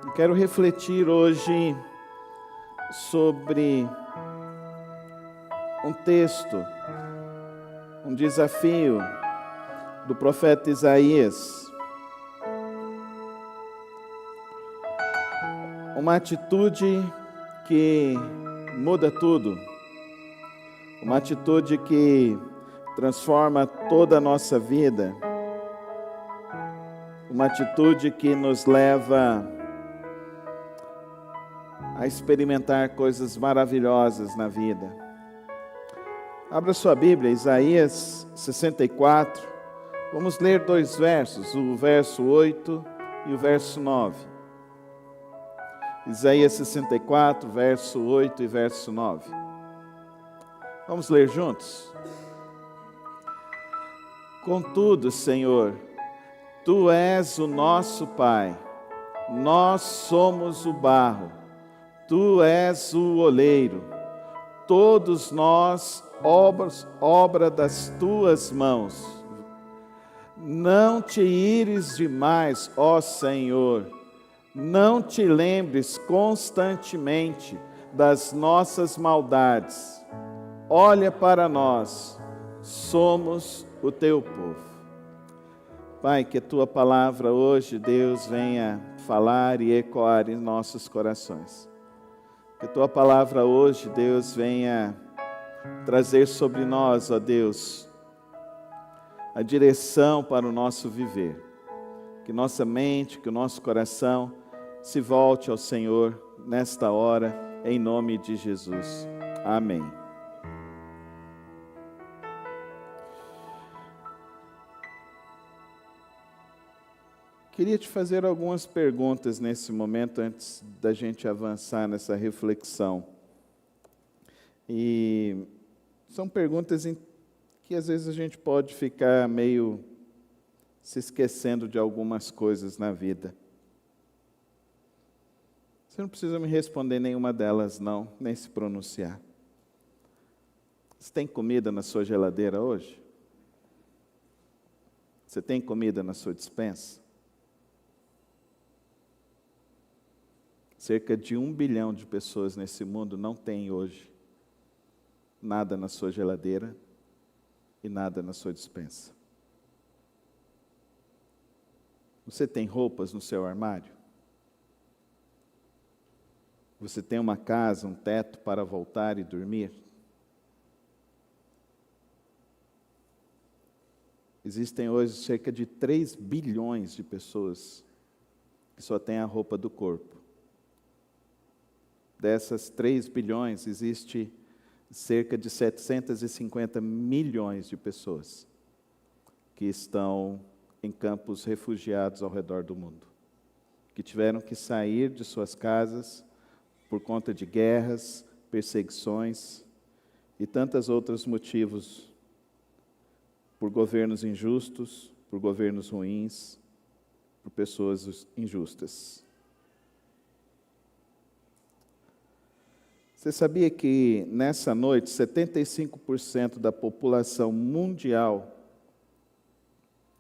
Eu quero refletir hoje sobre um texto, um desafio do profeta Isaías. Uma atitude que muda tudo. Uma atitude que transforma toda a nossa vida. Uma atitude que nos leva a experimentar coisas maravilhosas na vida. Abra sua Bíblia, Isaías 64. Vamos ler dois versos, o verso 8 e o verso 9. Isaías 64, verso 8 e verso 9. Vamos ler juntos? Contudo, Senhor, Tu és o nosso Pai, nós somos o barro, Tu és o oleiro, todos nós obra das Tuas mãos. Não te ires demais, ó Senhor, não te lembres constantemente das nossas maldades. Olha para nós, somos o Teu povo. Pai, que a Tua palavra hoje, Deus, venha falar e ecoar em nossos corações. Que a Tua palavra hoje, Deus, venha trazer sobre nós, ó Deus, a direção para o nosso viver. Que nossa mente, que o nosso coração se volte ao Senhor nesta hora, em nome de Jesus. Amém. Queria te fazer algumas perguntas nesse momento, antes da gente avançar nessa reflexão. E são perguntas que às vezes a gente pode ficar meio se esquecendo de algumas coisas na vida. Você não precisa me responder nenhuma delas, não, nem se pronunciar. Você tem comida na sua geladeira hoje? Você tem comida na sua despensa? Cerca de 1 bilhão de pessoas nesse mundo não tem hoje nada na sua geladeira e nada na sua despensa. Você tem roupas no seu armário? Você tem uma casa, um teto para voltar e dormir? Existem hoje cerca de 3 bilhões de pessoas que só têm a roupa do corpo. Dessas 3 bilhões, existe cerca de 750 milhões de pessoas que estão em campos refugiados ao redor do mundo, que tiveram que sair de suas casas por conta de guerras, perseguições e tantos outros motivos, por governos injustos, por governos ruins, por pessoas injustas. Você sabia que nessa noite 75% da população mundial,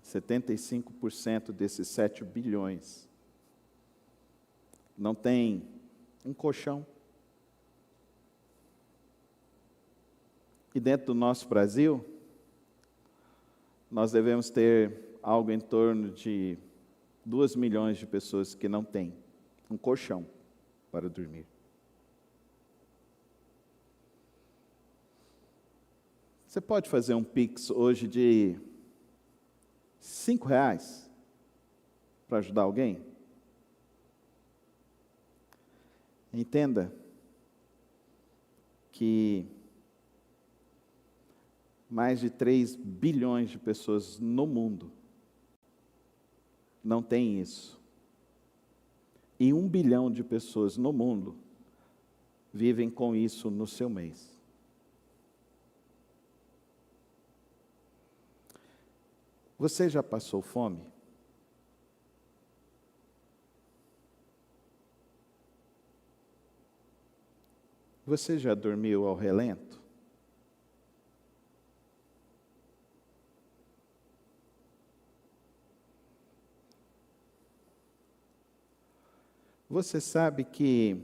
75% desses 7 bilhões, não tem um colchão? E dentro do nosso Brasil, nós devemos ter algo em torno de 2 milhões de pessoas que não têm um colchão para dormir. Você pode fazer um Pix hoje de R$5 para ajudar alguém? Entenda que mais de 3 bilhões de pessoas no mundo não têm isso. E 1 bilhão de pessoas no mundo vivem com isso no seu mês. Você já passou fome? Você já dormiu ao relento? Você sabe que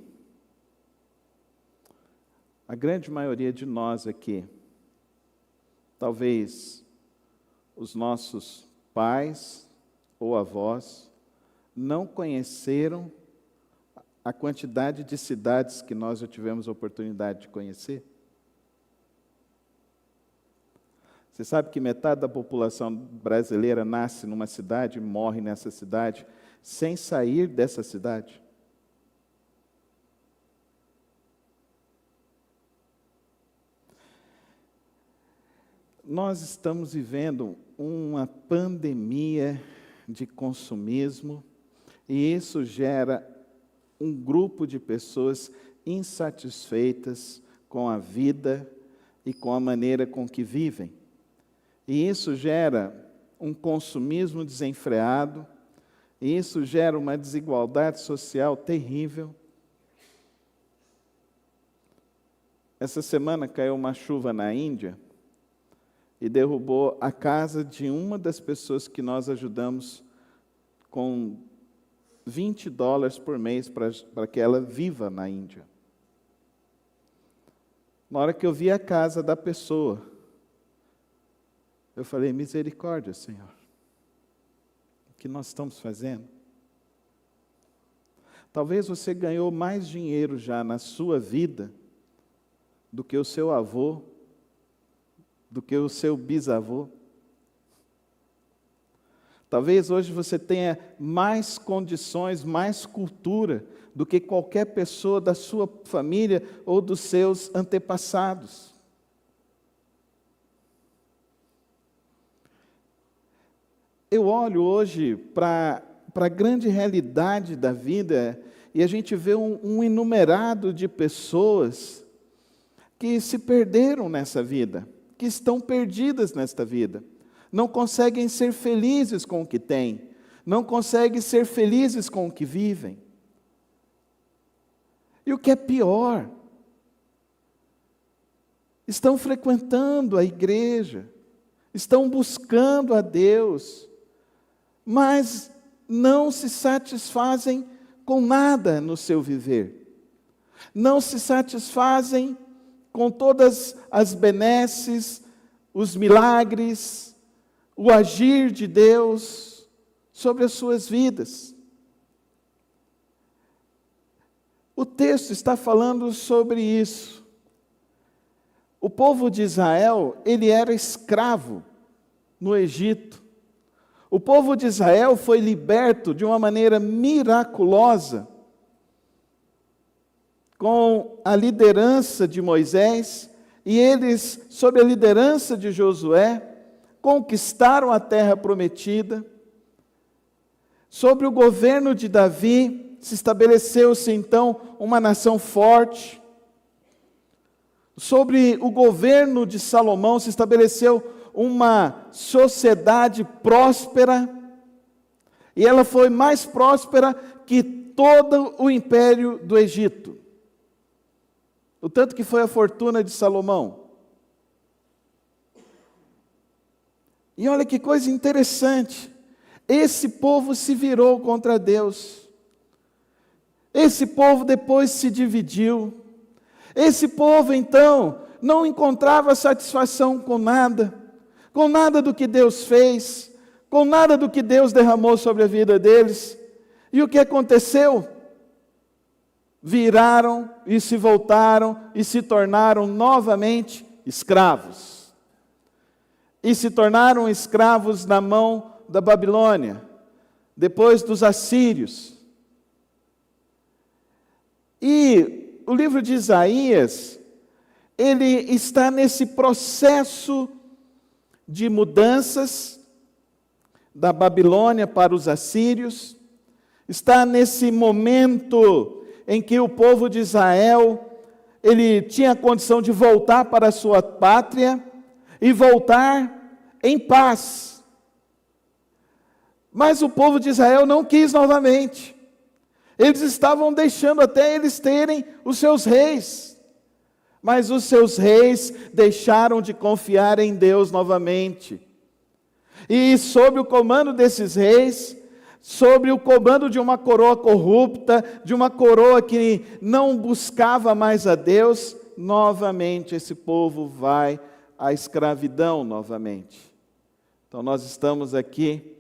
a grande maioria de nós aqui, talvez os nossos pais ou avós, não conheceram a quantidade de cidades que nós já tivemos a oportunidade de conhecer? Você sabe que metade da população brasileira nasce numa cidade e morre nessa cidade sem sair dessa cidade? Nós estamos vivendo uma pandemia de consumismo e isso gera um grupo de pessoas insatisfeitas com a vida e com a maneira com que vivem. E isso gera um consumismo desenfreado, e isso gera uma desigualdade social terrível. Essa semana caiu uma chuva na Índia e derrubou a casa de uma das pessoas que nós ajudamos com $20 por mês para que ela viva na Índia. Na hora que eu vi a casa da pessoa, eu falei, misericórdia, Senhor. O que nós estamos fazendo? Talvez você ganhou mais dinheiro já na sua vida do que o seu avô, do que o seu bisavô. Talvez hoje você tenha mais condições, mais cultura do que qualquer pessoa da sua família ou dos seus antepassados. Eu olho hoje para a grande realidade da vida e a gente vê um inumerado de pessoas que se perderam nessa vida, que estão perdidas nesta vida. Não conseguem ser felizes com o que têm, não conseguem ser felizes com o que vivem. E o que é pior, estão frequentando a igreja, estão buscando a Deus, mas não se satisfazem com nada no seu viver. Não se satisfazem com todas as benesses, os milagres, o agir de Deus sobre as suas vidas. O texto está falando sobre isso. O povo de Israel, ele era escravo no Egito. O povo de Israel foi liberto de uma maneira miraculosa, com a liderança de Moisés, e eles, sob a liderança de Josué, conquistaram a terra prometida. Sobre o governo de Davi, se estabeleceu-se então uma nação forte. Sobre o governo de Salomão, se estabeleceu uma sociedade próspera, e ela foi mais próspera que todo o império do Egito. O tanto que foi a fortuna de Salomão. E olha que coisa interessante, esse povo se virou contra Deus. Esse povo depois se dividiu. Esse povo então não encontrava satisfação com nada do que Deus fez, com nada do que Deus derramou sobre a vida deles. E o que aconteceu? Viraram e se voltaram e se tornaram novamente escravos. E se tornaram escravos na mão da Babilônia, depois dos assírios. E o livro de Isaías, ele está nesse processo de mudanças da Babilônia para os assírios, está nesse momento em que o povo de Israel, ele tinha a condição de voltar para a sua pátria e voltar em paz. Mas o povo de Israel não quis novamente. Eles estavam deixando até eles terem os seus reis. Mas os seus reis deixaram de confiar em Deus novamente. E sob o comando desses reis, sobre o comando de uma coroa corrupta, de uma coroa que não buscava mais a Deus, novamente esse povo vai à escravidão novamente. Então nós estamos aqui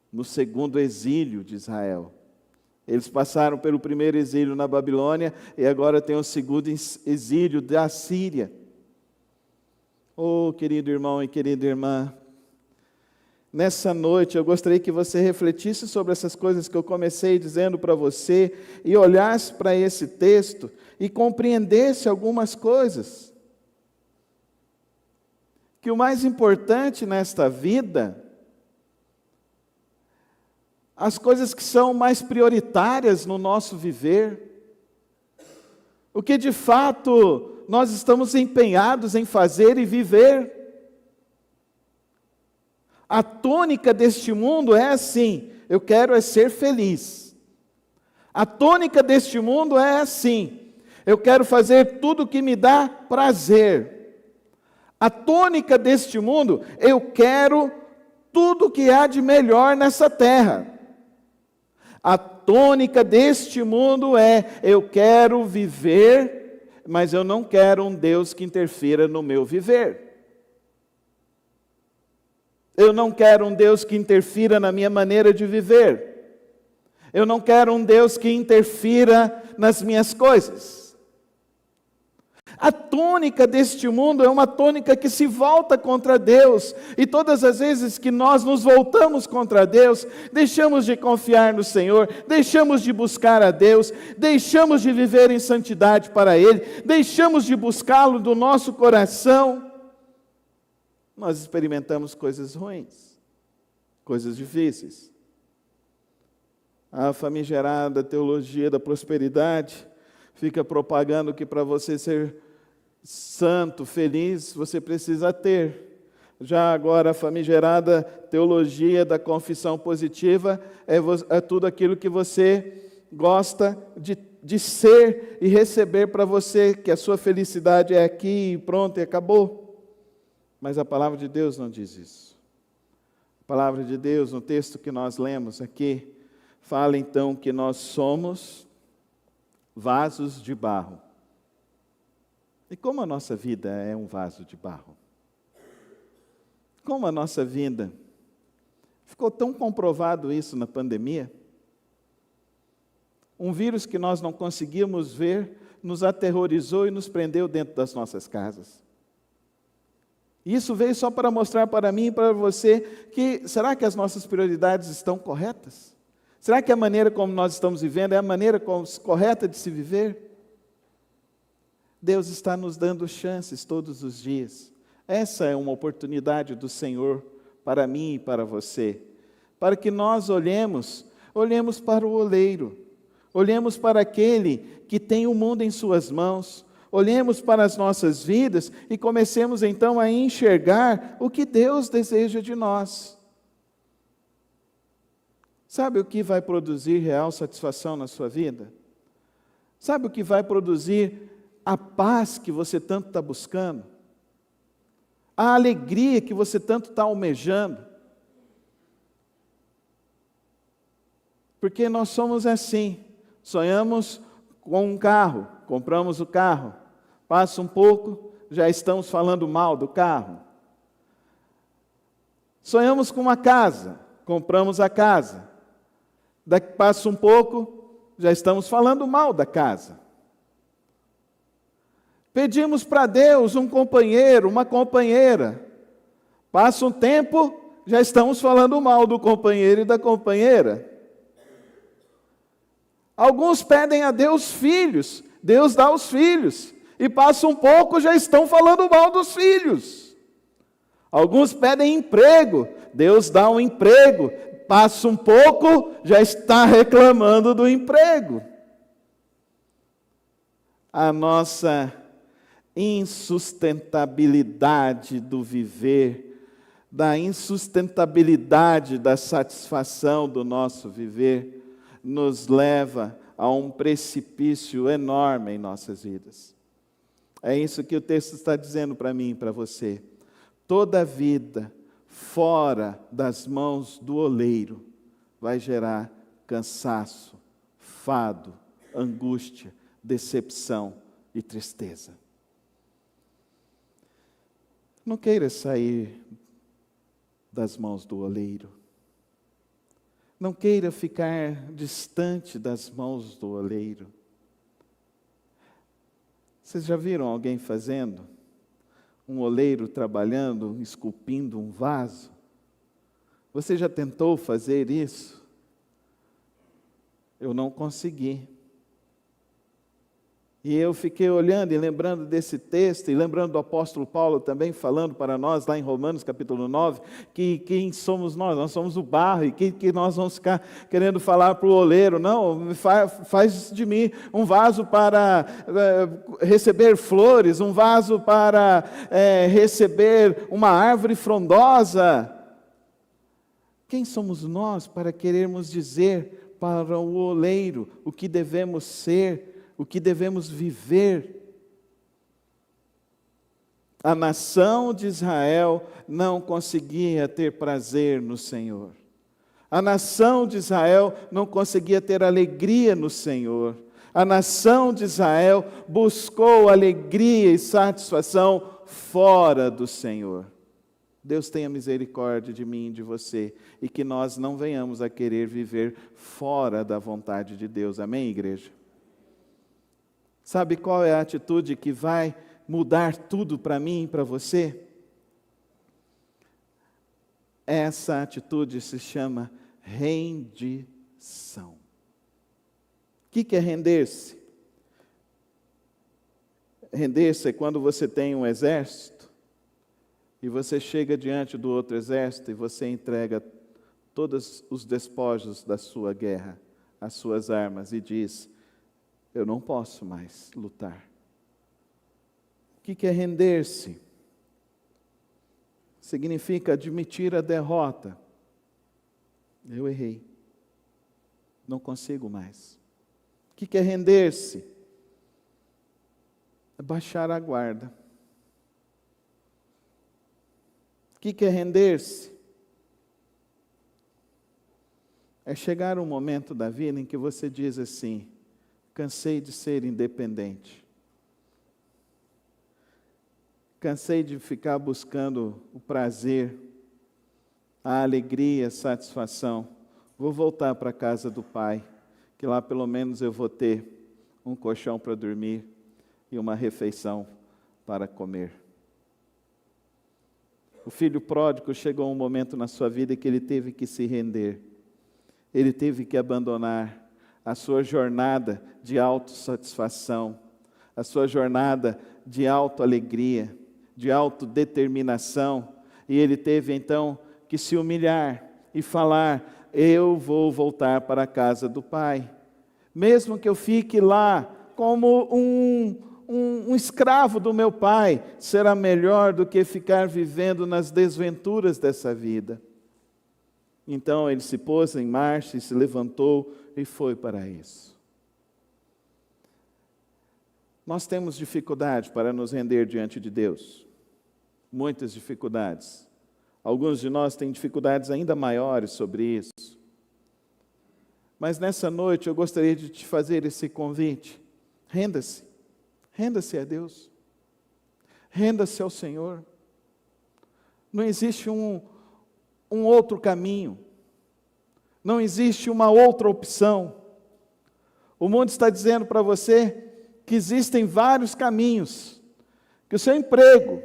no segundo exílio de Israel. Eles passaram pelo primeiro exílio na Babilônia e agora tem o segundo exílio da Síria. Oh, querido irmão e querida irmã, nessa noite eu gostaria que você refletisse sobre essas coisas que eu comecei dizendo para você e olhasse para esse texto e compreendesse algumas coisas. Que o mais importante nesta vida, as coisas que são mais prioritárias no nosso viver, o que de fato nós estamos empenhados em fazer e viver. A tônica deste mundo é assim: eu quero ser feliz. A tônica deste mundo é assim: eu quero fazer tudo o que me dá prazer. A tônica deste mundo: eu quero tudo o que há de melhor nessa terra. A tônica deste mundo é: eu quero viver, mas eu não quero um Deus que interfira no meu viver. Eu não quero um Deus que interfira na minha maneira de viver. Eu não quero um Deus que interfira nas minhas coisas. A tônica deste mundo é uma tônica que se volta contra Deus, e todas as vezes que nós nos voltamos contra Deus, deixamos de confiar no Senhor, deixamos de buscar a Deus, deixamos de viver em santidade para Ele, deixamos de buscá-lo do nosso coração, nós experimentamos coisas ruins, coisas difíceis. A famigerada teologia da prosperidade fica propagando que para você ser santo, feliz, você precisa ter. Já agora a famigerada teologia da confissão positiva é tudo aquilo que você gosta de ser e receber para você, que a sua felicidade é aqui e pronto, e acabou. Mas a palavra de Deus não diz isso. A palavra de Deus, no texto que nós lemos aqui, fala então que nós somos vasos de barro. E como a nossa vida é um vaso de barro? Como a nossa vida ficou tão comprovado isso na pandemia? Um vírus que nós não conseguíamos ver nos aterrorizou e nos prendeu dentro das nossas casas. Isso veio só para mostrar para mim e para você que, será que as nossas prioridades estão corretas? Será que a maneira como nós estamos vivendo é a maneira correta de se viver? Deus está nos dando chances todos os dias. Essa é uma oportunidade do Senhor para mim e para você, para que nós olhemos para o oleiro, olhemos para aquele que tem o mundo em suas mãos, olhemos para as nossas vidas e comecemos então a enxergar o que Deus deseja de nós. Sabe o que vai produzir real satisfação na sua vida? Sabe o que vai produzir a paz que você tanto está buscando? A alegria que você tanto está almejando? Porque nós somos assim, sonhamos com um carro, compramos o carro, passa um pouco, já estamos falando mal do carro. Sonhamos com uma casa, compramos a casa, passa um pouco, já estamos falando mal da casa. Pedimos para Deus um companheiro, uma companheira. Passa um tempo, já estamos falando mal do companheiro e da companheira. Alguns pedem a Deus filhos, Deus dá os filhos. E passa um pouco, já estão falando mal dos filhos. Alguns pedem emprego, Deus dá um emprego. Passa um pouco, já está reclamando do emprego. A nossa insustentabilidade do viver, da insustentabilidade da satisfação do nosso viver, nos leva a um precipício enorme em nossas vidas. É isso que o texto está dizendo para mim e para você. Toda vida fora das mãos do oleiro vai gerar cansaço, fado, angústia, decepção e tristeza. Não queira sair das mãos do oleiro. Não queira ficar distante das mãos do oleiro. Vocês já viram alguém fazendo? Um oleiro trabalhando, esculpindo um vaso? Você já tentou fazer isso? Eu não consegui. E eu fiquei olhando e lembrando desse texto, e lembrando do apóstolo Paulo também falando para nós, lá em Romanos capítulo 9, que quem somos nós? Nós somos o barro, e que nós vamos ficar querendo falar para o oleiro, não, faz de mim um vaso para receber flores, um vaso para receber uma árvore frondosa. Quem somos nós para querermos dizer para o oleiro o que devemos ser, o que devemos viver? A nação de Israel não conseguia ter prazer no Senhor. A nação de Israel não conseguia ter alegria no Senhor. A nação de Israel buscou alegria e satisfação fora do Senhor. Deus tenha misericórdia de mim e de você, e que nós não venhamos a querer viver fora da vontade de Deus. Amém, igreja? Sabe qual é a atitude que vai mudar tudo para mim e para você? Essa atitude se chama rendição. O que é render-se? Render-se é quando você tem um exército e você chega diante do outro exército e você entrega todos os despojos da sua guerra, as suas armas, e diz: eu não posso mais lutar. O que é render-se? Significa admitir a derrota. Eu errei. Não consigo mais. O que é render-se? É baixar a guarda. O que é render-se? É chegar um momento da vida em que você diz assim: cansei de ser independente. Cansei de ficar buscando o prazer, a alegria, a satisfação. Vou voltar para a casa do Pai, que lá pelo menos eu vou ter um colchão para dormir e uma refeição para comer. O filho pródigo chegou um momento na sua vida que ele teve que se render. Ele teve que abandonar a sua jornada de autossatisfação, a sua jornada de autoalegria, de autodeterminação, e ele teve então que se humilhar e falar: eu vou voltar para a casa do Pai, mesmo que eu fique lá como um escravo do meu pai, será melhor do que ficar vivendo nas desventuras dessa vida. Então ele se pôs em marcha e se levantou e foi para isso. Nós temos dificuldade para nos render diante de Deus. Muitas dificuldades. Alguns de nós têm dificuldades ainda maiores sobre isso. Mas nessa noite eu gostaria de te fazer esse convite. Renda-se. Renda-se a Deus. Renda-se ao Senhor. Não existe um outro caminho. Não existe uma outra opção. O mundo está dizendo para você que existem vários caminhos. Que o seu emprego,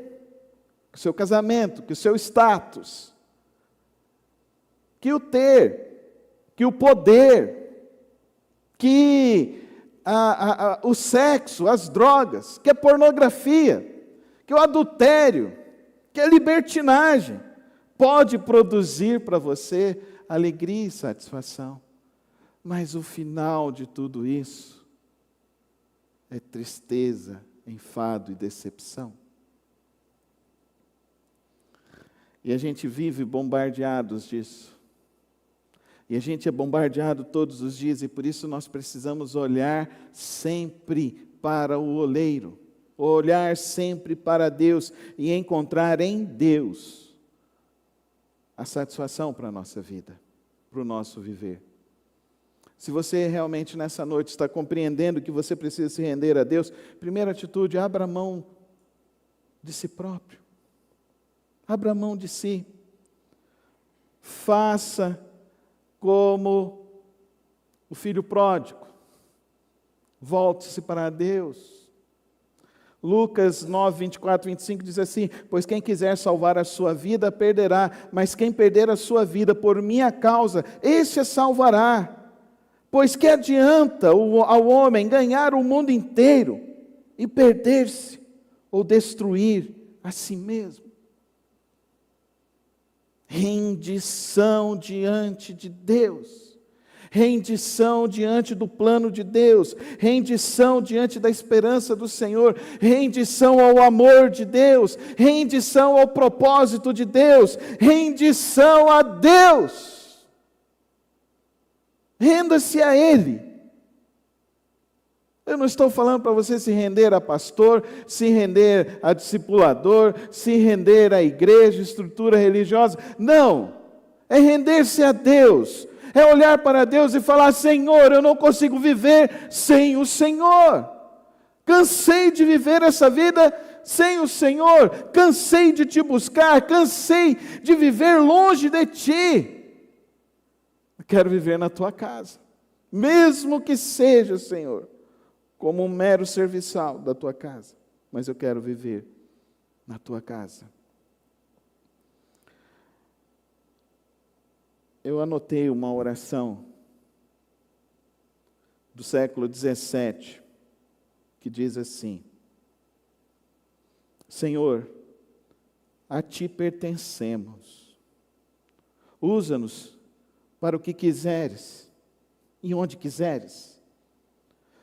que o seu casamento, que o seu status, que o ter, que o poder, que o sexo, as drogas, que a pornografia, que o adultério, que a libertinagem, pode produzir para você alegria e satisfação. Mas o final de tudo isso é tristeza, enfado e decepção. E a gente vive bombardeados disso. E a gente é bombardeado todos os dias, e por isso nós precisamos olhar sempre para o oleiro, olhar sempre para Deus e encontrar em Deus a satisfação para a nossa vida. para o nosso viver. Se você realmente nessa noite está compreendendo que você precisa se render a Deus, primeira atitude, abra mão de si próprio. Abra mão de si. Faça como o filho pródigo. Volte-se para Deus. Lucas 9, 24, 25 diz assim: pois quem quiser salvar a sua vida, perderá, mas quem perder a sua vida por minha causa, esse a salvará. Pois que adianta ao homem ganhar o mundo inteiro e perder-se ou destruir a si mesmo? Rendição diante de Deus. Rendição diante do plano de Deus, rendição diante da esperança do Senhor, rendição ao amor de Deus, rendição ao propósito de Deus, rendição a Deus. Renda-se a Ele. Eu não estou falando para você se render a pastor, se render a discipulador, se render à igreja, estrutura religiosa. Não, é render-se a Deus. É olhar para Deus e falar: Senhor, eu não consigo viver sem o Senhor. Cansei de viver essa vida sem o Senhor. Cansei de te buscar. Cansei de viver longe de ti. Eu quero viver na tua casa. Mesmo que seja, Senhor, como um mero serviçal da tua casa. Mas eu quero viver na tua casa. Eu anotei uma oração do século 17, que diz assim: Senhor, a Ti pertencemos, usa-nos para o que quiseres e onde quiseres,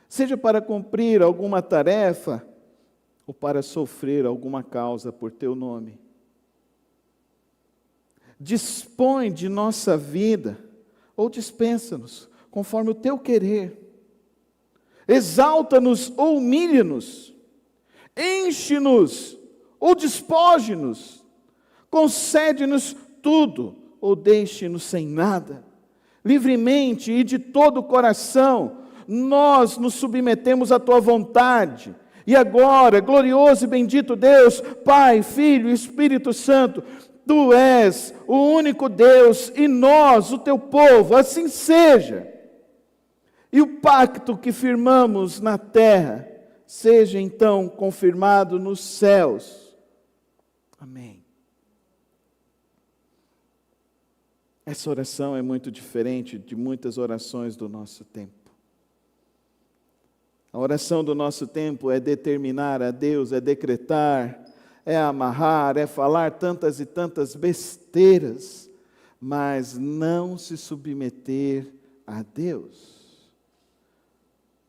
seja para cumprir alguma tarefa ou para sofrer alguma causa por Teu nome. Dispõe de nossa vida, ou dispensa-nos, conforme o Teu querer. Exalta-nos ou humilha-nos. Enche-nos ou despoje-nos. Concede-nos tudo, ou deixe-nos sem nada. Livremente e de todo o coração, nós nos submetemos à Tua vontade. E agora, glorioso e bendito Deus, Pai, Filho e Espírito Santo, Tu és o único Deus e nós, o Teu povo, assim seja. E o pacto que firmamos na terra, seja então confirmado nos céus. Amém. Essa oração é muito diferente de muitas orações do nosso tempo. A oração do nosso tempo é determinar a Deus, é decretar, é amarrar, é falar tantas e tantas besteiras, mas não se submeter a Deus.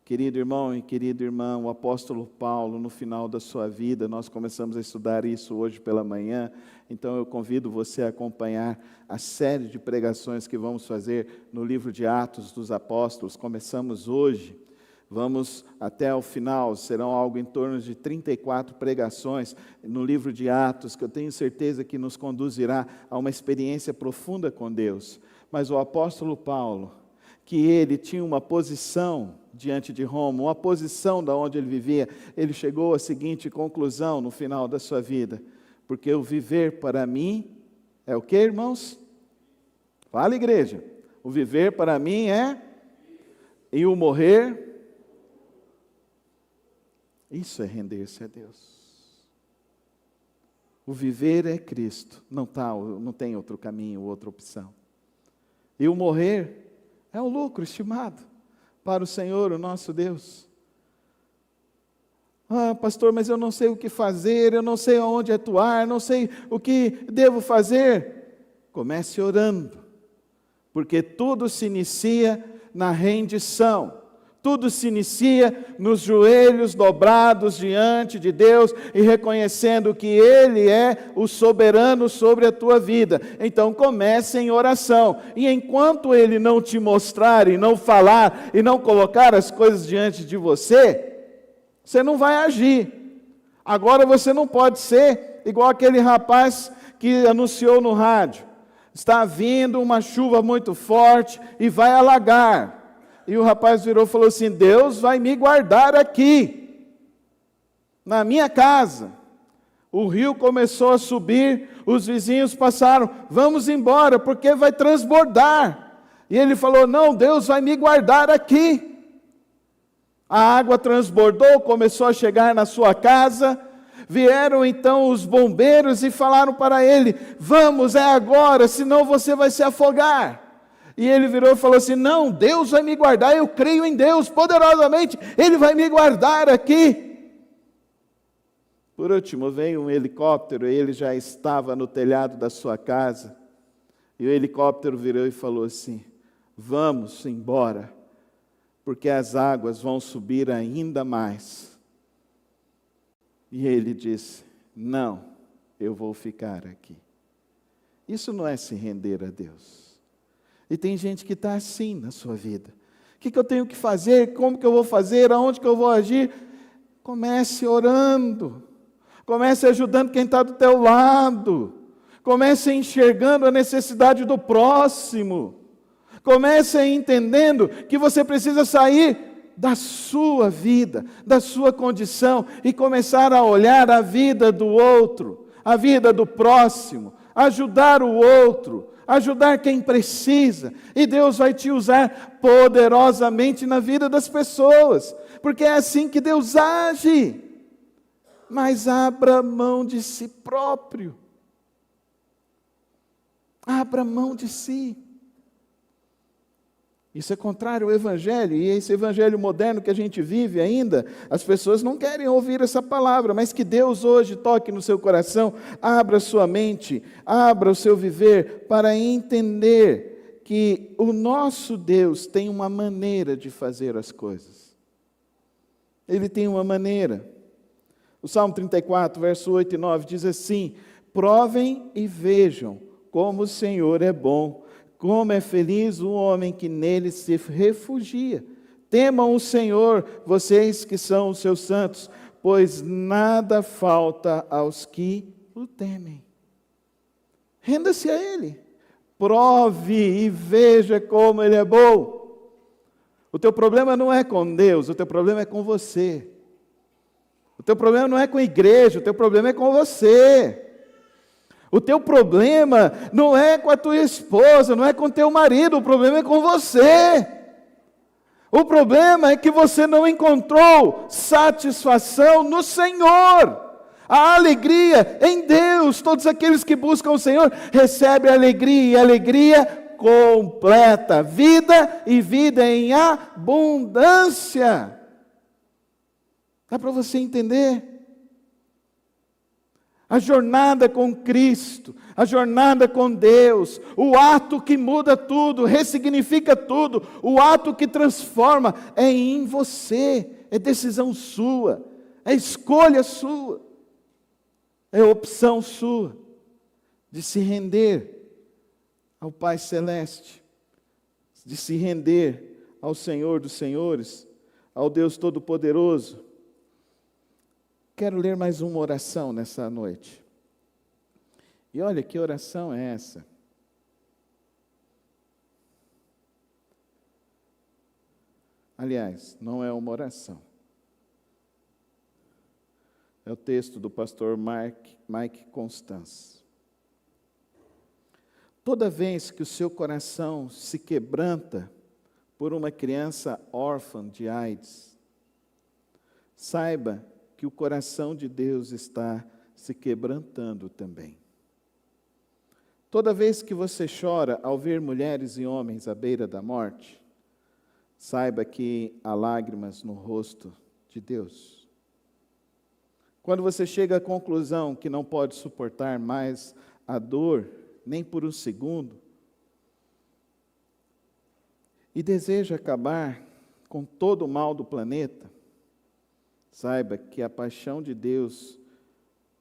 Querido irmão e querida irmã, o apóstolo Paulo, no final da sua vida, nós começamos a estudar isso hoje pela manhã, então eu convido você a acompanhar a série de pregações que vamos fazer no livro de Atos dos Apóstolos. Começamos hoje. Vamos até o final, serão algo em torno de 34 pregações no livro de Atos, que eu tenho certeza que nos conduzirá a uma experiência profunda com Deus. Mas o apóstolo Paulo, que ele tinha uma posição diante de Roma, uma posição da onde ele vivia, ele chegou à seguinte conclusão no final da sua vida: porque o viver para mim é o que, irmãos? Fala, igreja. O viver para mim é, e o morrer. Isso é render-se a Deus. O viver é Cristo, não tem outro caminho, outra opção. E o morrer é o lucro estimado para o Senhor, o nosso Deus. Ah, pastor, mas eu não sei o que fazer, eu não sei aonde atuar, não sei o que devo fazer. Comece orando, porque tudo se inicia na rendição. Tudo se inicia nos joelhos dobrados diante de Deus e reconhecendo que Ele é o soberano sobre a tua vida. Então comece em oração. E enquanto Ele não te mostrar e não falar e não colocar as coisas diante de você, você não vai agir. Agora você não pode ser igual aquele rapaz que anunciou no rádio: está vindo uma chuva muito forte e vai alagar. E o rapaz virou e falou assim: Deus vai me guardar aqui, na minha casa. O rio começou a subir, os vizinhos passaram: vamos embora, porque vai transbordar. E ele falou: não, Deus vai me guardar aqui. A água transbordou, começou a chegar na sua casa. Vieram então os bombeiros e falaram para ele: vamos, é agora, senão você vai se afogar. E ele virou e falou assim: não, Deus vai me guardar, eu creio em Deus poderosamente, Ele vai me guardar aqui. Por último, veio um helicóptero, e ele já estava no telhado da sua casa. E o helicóptero virou e falou assim: vamos embora, porque as águas vão subir ainda mais. E ele disse: não, eu vou ficar aqui. Isso não é se render a Deus. E tem gente que está assim na sua vida. O que eu tenho que fazer? Como que eu vou fazer? Aonde que eu vou agir? Comece orando. Comece ajudando quem está do teu lado. Comece enxergando a necessidade do próximo. Comece entendendo que você precisa sair da sua vida, da sua condição, e começar a olhar a vida do outro, a vida do próximo, ajudar o outro, ajudar quem precisa, e Deus vai te usar poderosamente na vida das pessoas, porque é assim que Deus age. Mas abra mão de si próprio, abra mão de si. Isso é contrário ao Evangelho, e esse Evangelho moderno que a gente vive ainda, as pessoas não querem ouvir essa palavra, mas que Deus hoje toque no seu coração, abra sua mente, abra o seu viver, para entender que o nosso Deus tem uma maneira de fazer as coisas. Ele tem uma maneira. O Salmo 34, verso 8 e 9 diz assim: provem e vejam como o Senhor é bom, como é feliz o homem que nele se refugia. Temam o Senhor, vocês que são os seus santos, pois nada falta aos que o temem. Renda-se a Ele. Prove e veja como Ele é bom. O teu problema não é com Deus, o teu problema é com você. O teu problema não é com a igreja, o teu problema é com você. O teu problema não é com a tua esposa, não é com o teu marido, o problema é com você. O problema é que você não encontrou satisfação no Senhor. A alegria em Deus. Todos aqueles que buscam o Senhor recebem alegria, e alegria completa. Vida e vida em abundância. Dá para você entender? A jornada com Cristo, a jornada com Deus, o ato que muda tudo, ressignifica tudo, o ato que transforma, é em você, é decisão sua, é escolha sua, é opção sua, de se render ao Pai Celeste, de se render ao Senhor dos Senhores, ao Deus Todo-Poderoso. Quero ler mais uma oração nessa noite. E olha, que oração é essa? Aliás, não é uma oração. É o texto do pastor Mike Constance. Toda vez que o seu coração se quebranta por uma criança órfã de AIDS, saiba que o coração de Deus está se quebrantando também. Toda vez que você chora ao ver mulheres e homens à beira da morte, saiba que há lágrimas no rosto de Deus. Quando você chega à conclusão que não pode suportar mais a dor, nem por um segundo, e deseja acabar com todo o mal do planeta, saiba que a paixão de Deus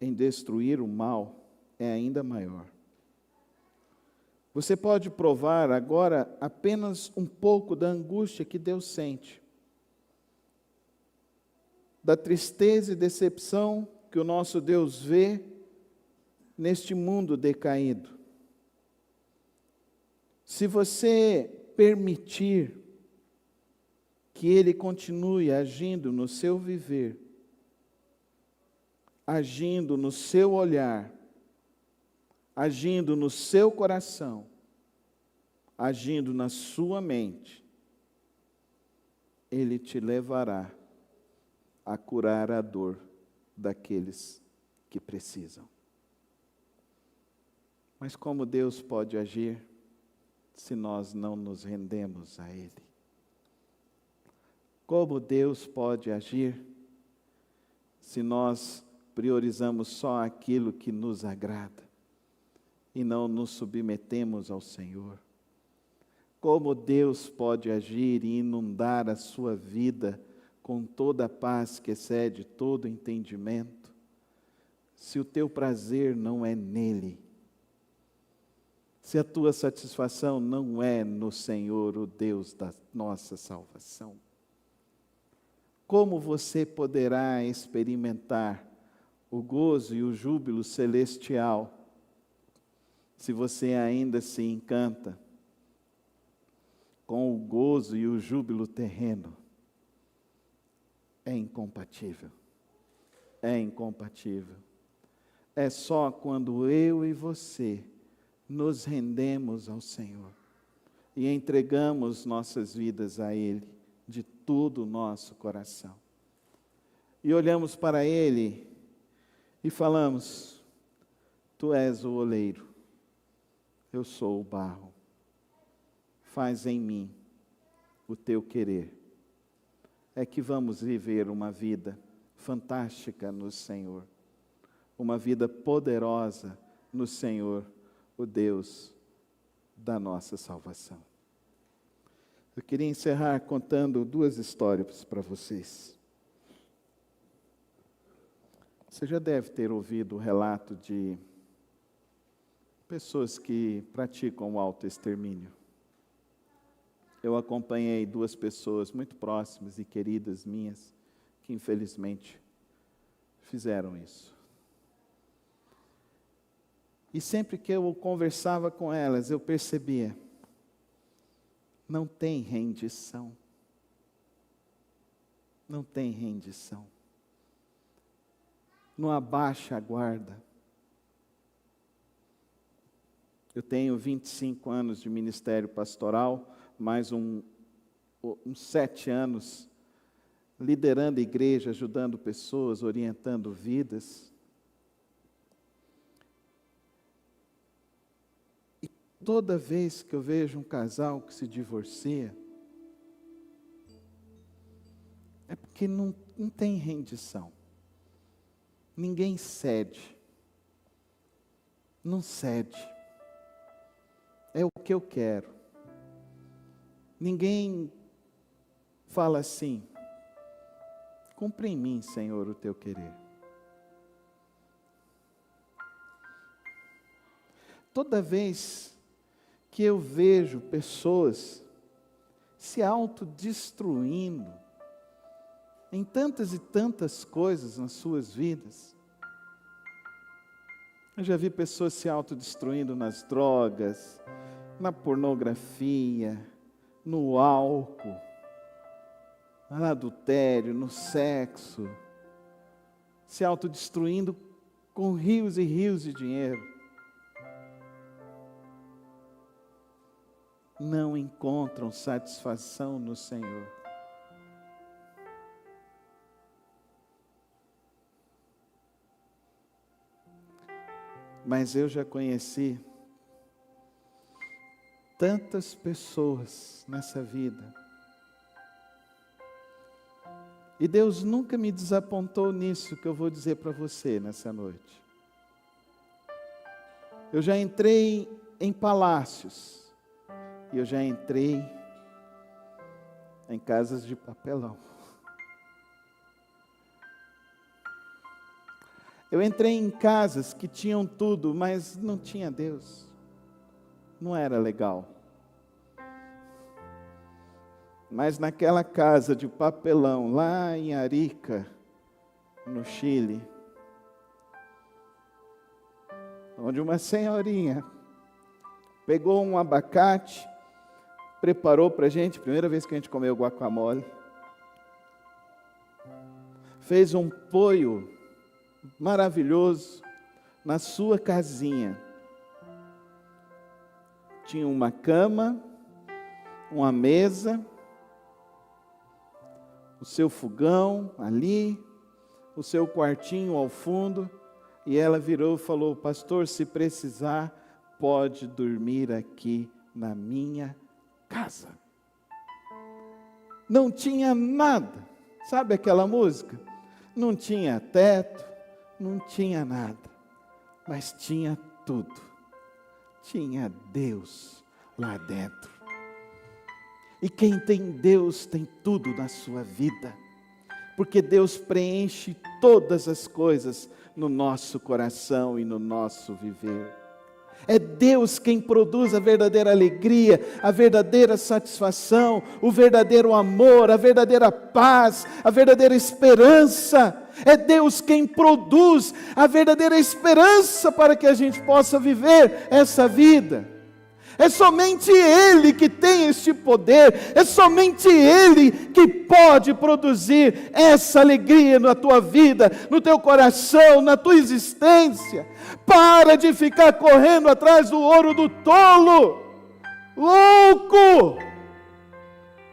em destruir o mal é ainda maior. Você pode provar agora apenas um pouco da angústia que Deus sente, da tristeza e decepção que o nosso Deus vê neste mundo decaído. Se você permitir que Ele continue agindo no seu viver, agindo no seu olhar, agindo no seu coração, agindo na sua mente, Ele te levará a curar a dor daqueles que precisam. Mas como Deus pode agir se nós não nos rendemos a Ele? Como Deus pode agir se nós priorizamos só aquilo que nos agrada e não nos submetemos ao Senhor? Como Deus pode agir e inundar a sua vida com toda a paz que excede todo entendimento, se o teu prazer não é nele? Se a tua satisfação não é no Senhor, o Deus da nossa salvação? Como você poderá experimentar o gozo e o júbilo celestial se você ainda se encanta com o gozo e o júbilo terreno? É incompatível. É incompatível. É só quando eu e você nos rendemos ao Senhor e entregamos nossas vidas a Ele de todo o nosso coração. E olhamos para Ele e falamos: Tu és o oleiro, eu sou o barro. Faz em mim o teu querer. É que vamos viver uma vida fantástica no Senhor, uma vida poderosa no Senhor, o Deus da nossa salvação. Eu queria encerrar contando 2 histórias para vocês. Você já deve ter ouvido o relato de pessoas que praticam o autoextermínio. Eu acompanhei 2 pessoas muito próximas e queridas minhas que infelizmente fizeram isso. E sempre que eu conversava com elas, eu percebia: não tem rendição. Não tem rendição. Não abaixa a guarda. Eu tenho 25 anos de ministério pastoral, mais uns 7 anos liderando igreja, ajudando pessoas, orientando vidas. E toda vez que eu vejo um casal que se divorcia, é porque não tem rendição. Ninguém cede. Não cede. É o que eu quero. Ninguém fala assim: cumpre em mim, Senhor, o teu querer. Toda vez que eu vejo pessoas se autodestruindo em tantas e tantas coisas nas suas vidas, eu já vi pessoas se autodestruindo nas drogas, na pornografia, no álcool, no adultério, no sexo, se autodestruindo com rios e rios de dinheiro. Não encontram satisfação no Senhor. Mas eu já conheci tantas pessoas nessa vida. E Deus nunca me desapontou nisso que eu vou dizer para você nessa noite. Eu já entrei em palácios. E eu já entrei em casas de papelão. Eu entrei em casas que tinham tudo, mas não tinha Deus. Não era legal. Mas naquela casa de papelão, lá em Arica, no Chile, onde uma senhorinha pegou um abacate, preparou para a gente, primeira vez que a gente comeu guacamole, fez um poio maravilhoso na sua casinha. Tinha uma cama, uma mesa, o seu fogão ali, o seu quartinho ao fundo, e ela virou e falou: pastor, se precisar, pode dormir aqui na minha casa. Não tinha nada, sabe aquela música? Não tinha teto, não tinha nada, mas tinha tudo. Tinha Deus lá dentro. E quem tem Deus tem tudo na sua vida, porque Deus preenche todas as coisas no nosso coração e no nosso viver. É Deus quem produz a verdadeira alegria, a verdadeira satisfação, o verdadeiro amor, a verdadeira paz, a verdadeira esperança. É Deus quem produz a verdadeira esperança para que a gente possa viver essa vida. É somente Ele que tem este poder, é somente Ele que pode produzir essa alegria na tua vida, no teu coração, na tua existência. Para de ficar correndo atrás do ouro do tolo, louco!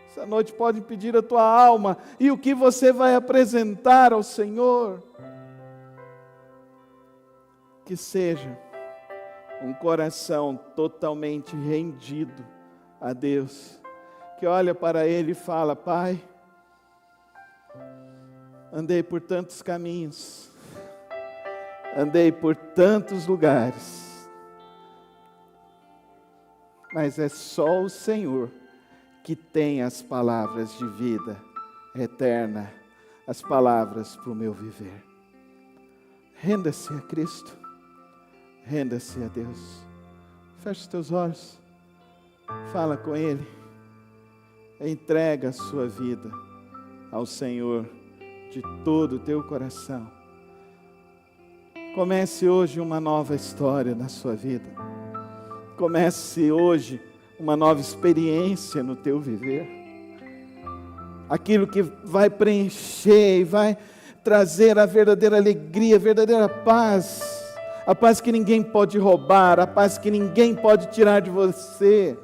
Essa noite pode pedir a tua alma, e o que você vai apresentar ao Senhor? Que seja um coração totalmente rendido a Deus, que olha para Ele e fala: Pai, andei por tantos caminhos, andei por tantos lugares, mas é só o Senhor que tem as palavras de vida eterna, as palavras para o meu viver. Renda-se a Cristo. Renda-se a Deus. Feche os teus olhos. Fala com Ele. Entrega a sua vida ao Senhor de todo o teu coração. Comece hoje uma nova história na sua vida. Comece hoje uma nova experiência no teu viver. Aquilo que vai preencher e vai trazer a verdadeira alegria, a verdadeira paz. A paz que ninguém pode roubar, a paz que ninguém pode tirar de você.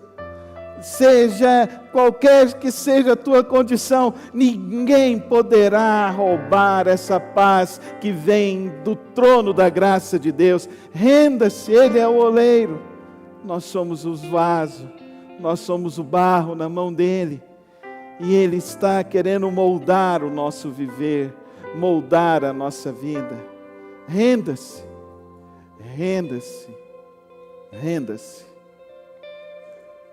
Seja qualquer que seja a tua condição, ninguém poderá roubar essa paz que vem do trono da graça de Deus. Renda-se, Ele é o oleiro, nós somos os vasos, nós somos o barro na mão dEle. E Ele está querendo moldar o nosso viver, moldar a nossa vida. Renda-se. Renda-se, renda-se.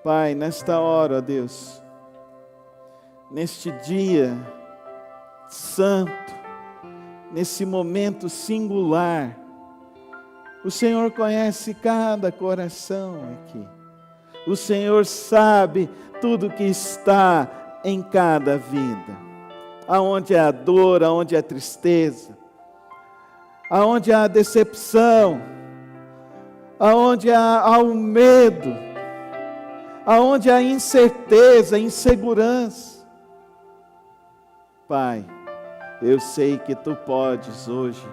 Pai, nesta hora, ó Deus, neste dia santo, nesse momento singular, o Senhor conhece cada coração aqui. O Senhor sabe tudo que está em cada vida. Aonde é a dor, aonde é a tristeza, aonde há a decepção, aonde há o medo, aonde há incerteza, insegurança. Pai, eu sei que Tu podes hoje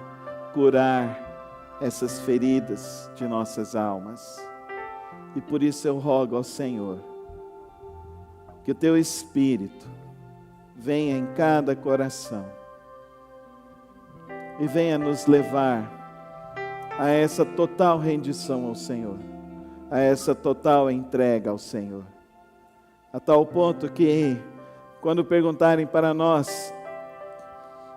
curar essas feridas de nossas almas. E por isso eu rogo ao Senhor, que o Teu Espírito venha em cada coração e venha nos levar a essa total rendição ao Senhor, a essa total entrega ao Senhor, a tal ponto que, quando perguntarem para nós,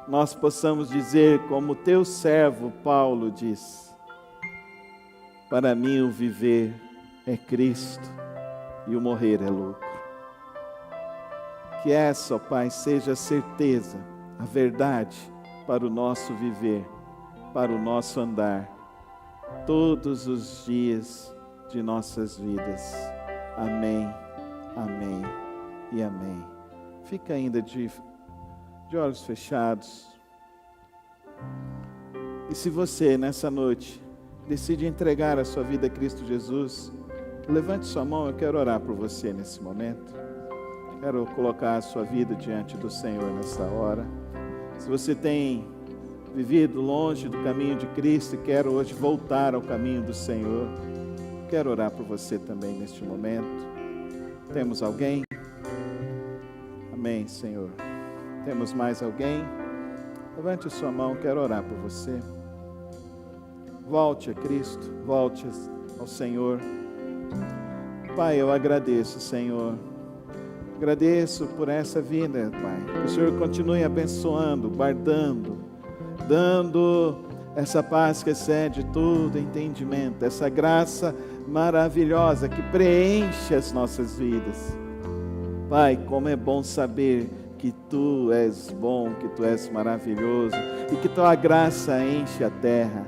nós possamos dizer como teu servo Paulo diz: para mim o viver é Cristo e o morrer é lucro. Que essa, ó Pai, seja a certeza, a verdade para o nosso viver, para o nosso andar, todos os dias de nossas vidas. Amém, amém e amém. Fica ainda de olhos fechados. E se você, nessa noite, decide entregar a sua vida a Cristo Jesus, levante sua mão, eu quero orar por você nesse momento. Quero colocar a sua vida diante do Senhor nessa hora. Se você tem vivido longe do caminho de Cristo e quer hoje voltar ao caminho do Senhor, quero orar por você também neste momento. Temos alguém? Amém, Senhor. Temos mais alguém? Levante a sua mão, quero orar por você. Volte a Cristo, volte ao Senhor. Pai, eu agradeço, Senhor. Agradeço por essa vida, Pai. Que o Senhor continue abençoando, guardando, dando essa paz que excede todo entendimento, essa graça maravilhosa que preenche as nossas vidas. Pai, como é bom saber que Tu és bom, que Tu és maravilhoso e que Tua graça enche a terra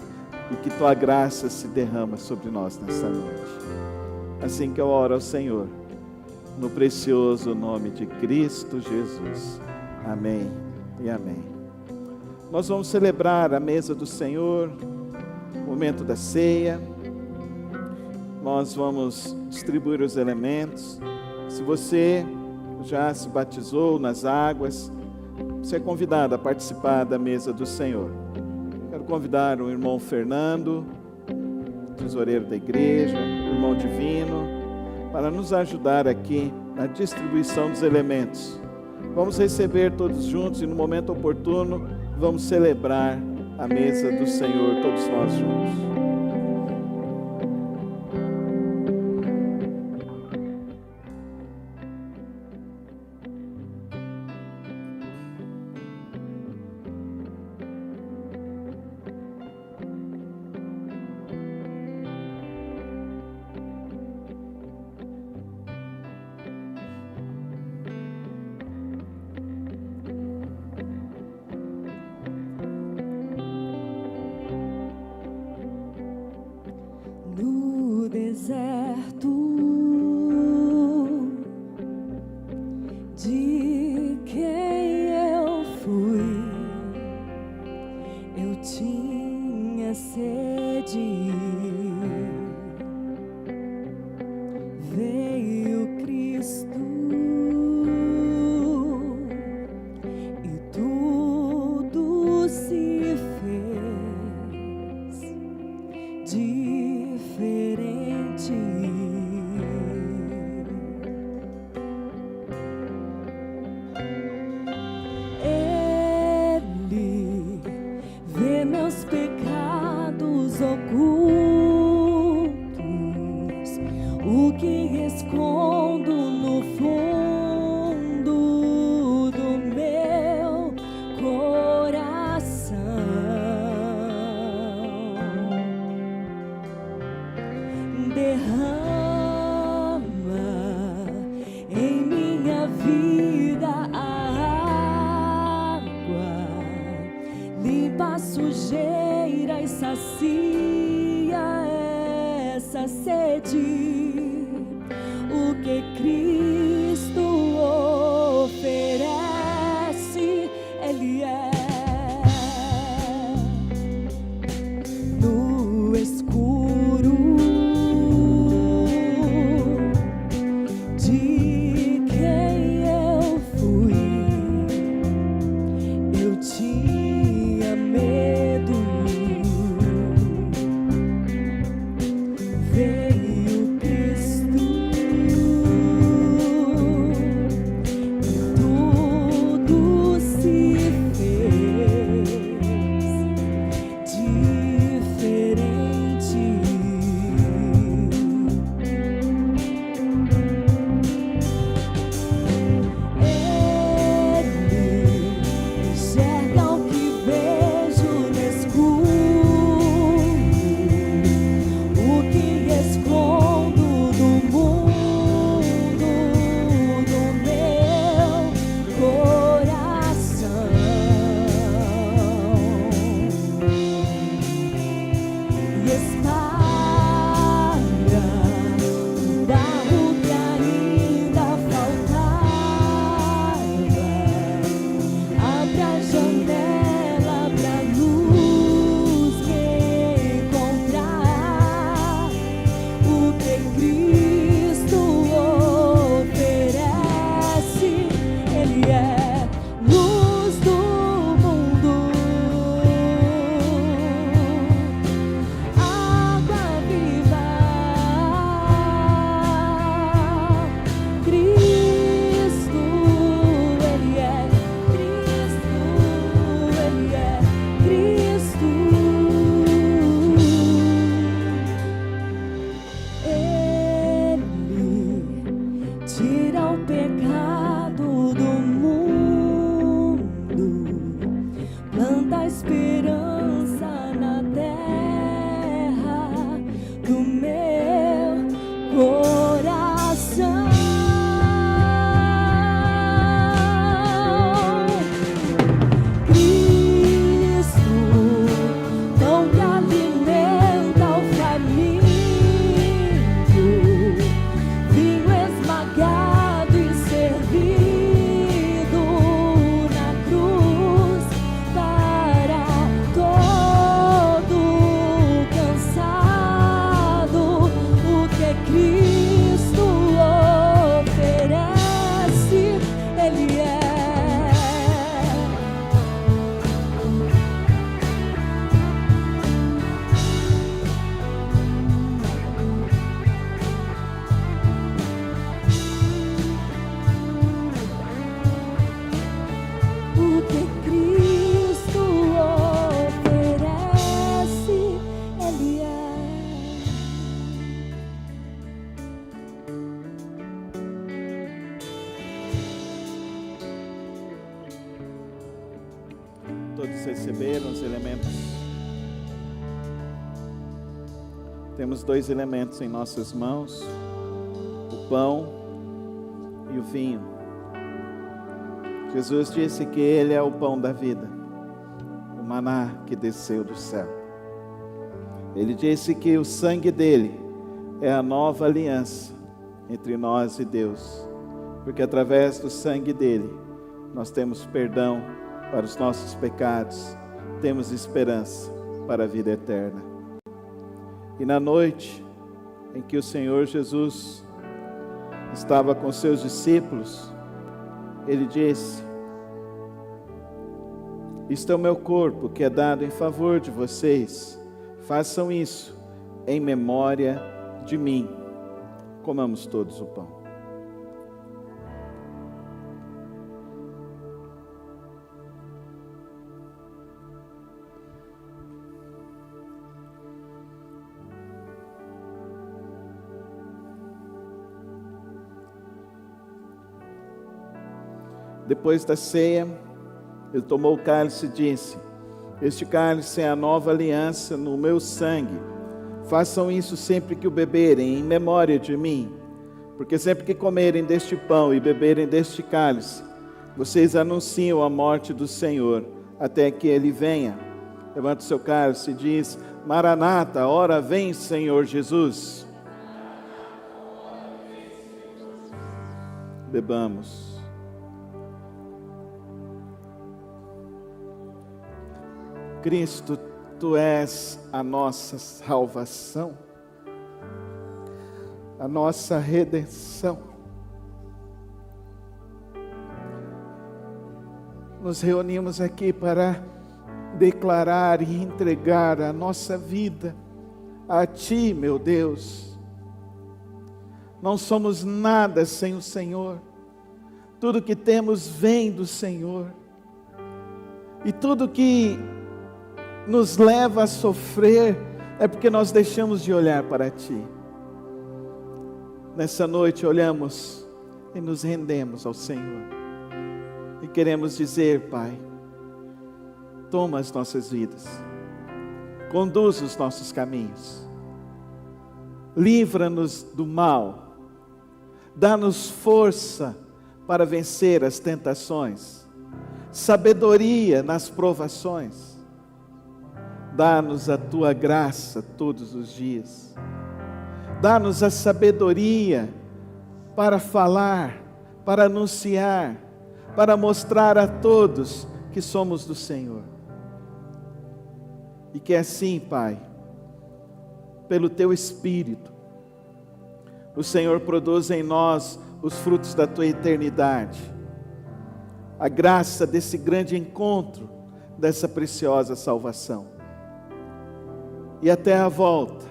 e que Tua graça se derrama sobre nós nessa noite. Assim que eu oro ao Senhor, no precioso nome de Cristo Jesus. Amém e amém. Nós vamos celebrar a mesa do Senhor, o momento da ceia. Nós vamos distribuir os elementos. Se você já se batizou nas águas, você é convidado a participar da mesa do Senhor. Quero convidar o irmão Fernando, tesoureiro da igreja, o irmão Divino, para nos ajudar aqui na distribuição dos elementos. Vamos receber todos juntos e no momento oportuno vamos celebrar a mesa do Senhor, todos nós juntos. No deserto de quem eu fui, eu tinha sede. Veio Cristo e tudo se fez diferente. Ele vê meus pecados ocultos, o que escondo no fundo do meu coração. Derrama em minha vida a água, limpa a sujeira e sacia essa sede. O que Cristo oferece, Ele é. No escuro de quem eu fui, eu tinha medo. Veio Cristo Todos receberam os elementos. Temos 2 elementos em nossas mãos: o pão e o vinho. Jesus disse que Ele é o pão da vida, o maná que desceu do céu. Ele disse que o sangue dele é a nova aliança entre nós e Deus, porque através do sangue dele nós temos perdão para os nossos pecados, temos esperança para a vida eterna. E na noite em que o Senhor Jesus estava com seus discípulos, Ele disse: isto é o meu corpo que é dado em favor de vocês, façam isso em memória de mim. Comamos todos o pão. Depois da ceia, ele tomou o cálice e disse: este cálice é a nova aliança no meu sangue. Façam isso sempre que o beberem, em memória de mim. Porque sempre que comerem deste pão e beberem deste cálice, vocês anunciam a morte do Senhor, até que Ele venha. Levanta o seu cálice e diz: Maranata, ora vem, Senhor Jesus. Bebamos. Cristo, Tu és a nossa salvação, a nossa redenção. Nos reunimos aqui para declarar e entregar a nossa vida a Ti, meu Deus. Não somos nada sem o Senhor. Tudo que temos vem do Senhor. E tudo que nos leva a sofrer é porque nós deixamos de olhar para Ti. Nessa noite olhamos e nos rendemos ao Senhor. E queremos dizer: Pai, toma as nossas vidas, conduz os nossos caminhos, livra-nos do mal, dá-nos força para vencer as tentações, sabedoria nas provações. Dá-nos a Tua graça todos os dias. Dá-nos a sabedoria para falar, para anunciar, para mostrar a todos que somos do Senhor. E que assim, Pai, pelo Teu Espírito, o Senhor produza em nós os frutos da Tua eternidade. A graça desse grande encontro, dessa preciosa salvação. E até a volta,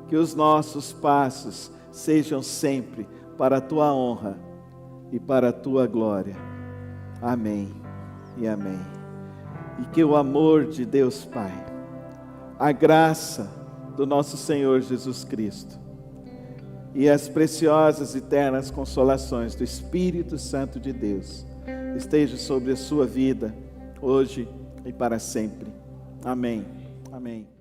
que os nossos passos sejam sempre para a Tua honra e para a Tua glória. Amém e amém. E que o amor de Deus Pai, a graça do nosso Senhor Jesus Cristo e as preciosas e eternas consolações do Espírito Santo de Deus estejam sobre a sua vida, hoje e para sempre. Amém. Amém.